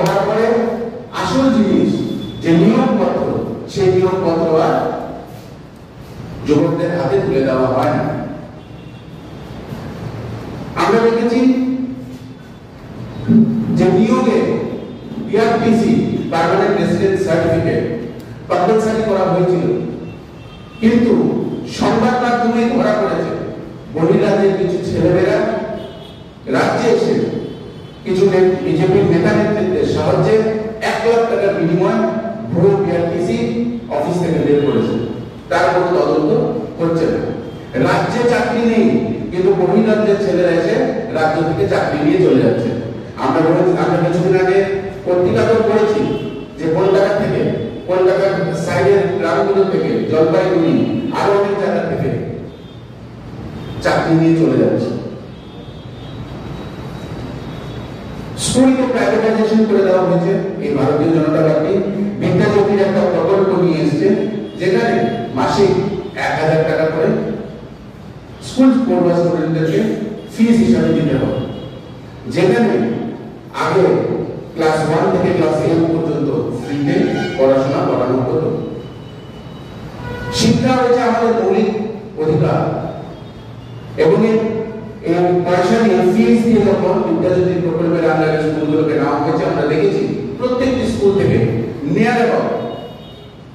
হওয়ার পরে আসল জিনিস যে নিয়োগপত্র, সেই নিয়োগপত্র আর যুবকদের হাতে তুলে দেওয়া হয় না। আমরা দেখেছি যে নিয়োগে PRTC permanent residence certificate compulsory করা হয়েছিল, কিন্তু সংবাদ মাধ্যমে ধরা পড়েছে বহিরাজ্যের কিছু ছেলেমেয়েরা রাজ্যে এসে কিছু বিজেপির নেতা নেতৃত্বের সাহায্যে 1 লাখ টাকার বিনিময়ে ভুয়ো পিআরটিসি অফিস থেকে বের করেছে। তার কোনো তদন্ত হচ্ছে না। রাজ্যে চাকরি নেই, কিন্তু বহিরাজ্যের ছেলেরা এসে রাজ্য থেকে চাকরি নিয়ে চলে যাচ্ছে। আমরা কিছুদিন আগে পত্রিকাতেও পড়েছি যে কলকাতার সাইডের গ্রামগুলো থেকে, জলপাইগুড়ি আরো অনেক জায়গা থেকে চাকরি নিয়ে চলে যাচ্ছে। স্কুলকে প্রাইভেটাইজেশন করে দেওয়া হয়েছে। এই ভারতীয় জনতা পার্টি বিদ্যাজ্যোতির একটা প্রকল্প নিয়ে এসেছে, যেখানে মাসিক 1000 টাকা করে স্কুল পড়ুয়া স্টুডেন্টদেরকে ফিস হিসাবে দিতে হবে, যেখানে আগে ক্লাস 1 থেকে ক্লাস 8 পর্যন্ত ফ্রিতে পড়াশোনা করানো হতো। শিক্ষা হচ্ছে আমাদের মৌলিক অধিকার, এবং এই পয়সা নিয়ে ফিস দিয়ে যখন বিদ্যাজ্যোতি প্রকল্পের আন্ডারে স্কুলগুলোকে নেওয়া হয়েছে, আমরা দেখেছি প্রত্যেকটি স্কুল থেকে নিয়ার অ্যাবাউট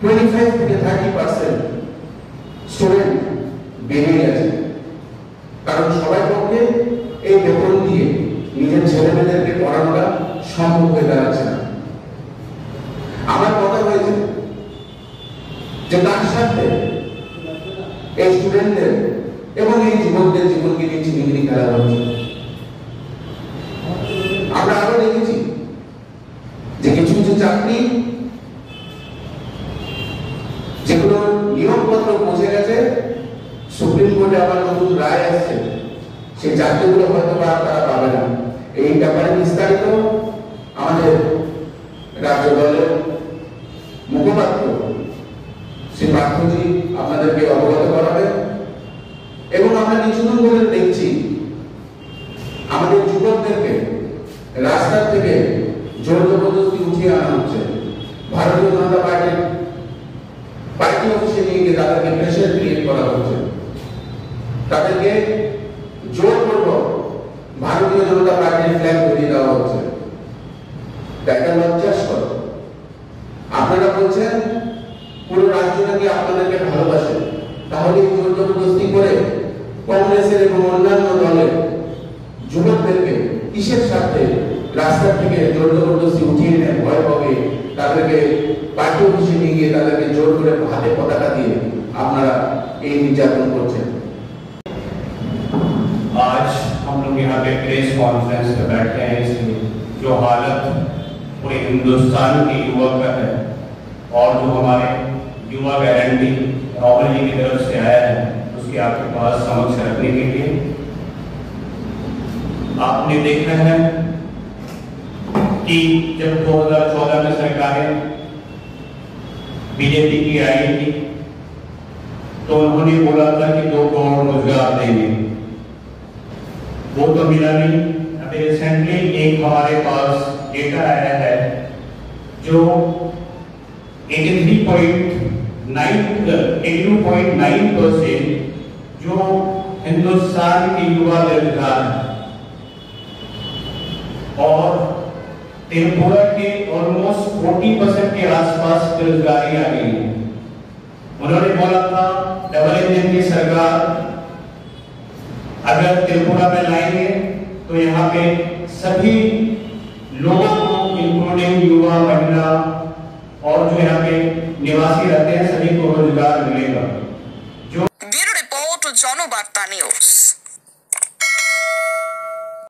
25 থেকে 30% স্টুডেন্ট বেরিয়ে গেছে। কারণ সবাই পক্ষে এই বেতন দিয়ে নিজের ছেলেমেয়েদেরকে পড়ানোটা সম্ভব হয়ে দাঁড়াচ্ছে না। আমার কথা হয়েছে যে তার সাথে এই স্টুডেন্টদের এবং এই যুবকদের জীবনকে নিয়ে চিনিমিনি খেলা হচ্ছে। আমরা আরো দেখেছি যে কিছু কিছু চাকরি যেগুলো নিয়োগপত্র পৌঁছে গেছে, সুপ্রিম কোর্টে আবার নতুন রায় আসছে, সেই চাকরিগুলো হয়তো বা তারা পাবে না। এই ব্যাপারে বিস্তারিত আমাদের রাজ্য দলের মুখপাত্র শ্রী পার্থজি আপনাদেরকে অবগত করাবে। এবং আমরা কিছুদিন ধরে দেখছি আমাদের যুবকদেরকে রাস্তার থেকে জোর জবরদস্তি উঠিয়ে আনা হচ্ছে। ভারতীয় জনতা পার্টি অফিসে নিয়ে গিয়ে তাদেরকে প্রেশার ক্রিয়েট করা হচ্ছে, তাদেরকে জোরপূর্বক ভারতীয় জনতা পার্টির ফ্ল্যাগ ধরিয়ে দেওয়া হচ্ছে। এটা লজ্জাস্কর। আপনারা বলছেন পুরো রাজ্যটাকে আপনাদেরকে ভালোবাসে, তাহলে জোর জবরদস্তি করে কংগ্রেসের এবং অন্যান্য দলের যুবকদেরকে কিসের স্বার্থে রাস্তা থেকে জোর জবরদস্তি উঠিয়ে নেয়, ভয় পাবে, তাদেরকে পার্টি অফিসে নিয়ে গিয়ে তাদেরকে জোর করে হাতে পতাকা দিয়ে আপনারা এই নির্যাতন করছেন। आज हम लोग यहाँ पे प्रेस कॉन्फ्रेंस पे बैठे हैं, इसलिए जो हालत पूरे हिंदुस्तान के युवा का है और जो हमारे युवा गारंटी राहुल जी की तरफ से आया है, उसकी आपके पास समक्ष रखने के लिए आपने देखा है कि जब 2014 में सरकारें बीजेपी की आई थी तो उन्होंने बोला था कि 2 करोड़ रोजगार देंगे, वो तो मिला नहीं। अभी रिसेंटली एक हमारे पास डेटा आया है जो 82.9% जो हिंदुस्तान के युवा बेरोजगार हैं और त्रिपुरा के ऑलमोस्ट 40% के आसपास बेरोजगारी आ गई है। उन्होंने बोला था डबल इंजन की सरकार अगर त्रिपुरा में लाएंगे तो यहाँ पे सभी लोगों को इंक्लूडिंग युवा, महिला और जो यहाँ पे निवासी रहते हैं सभी को रोजगार मिलेगा। जो ब्यूरो रिपोर्ट जनवार्ता न्यूज।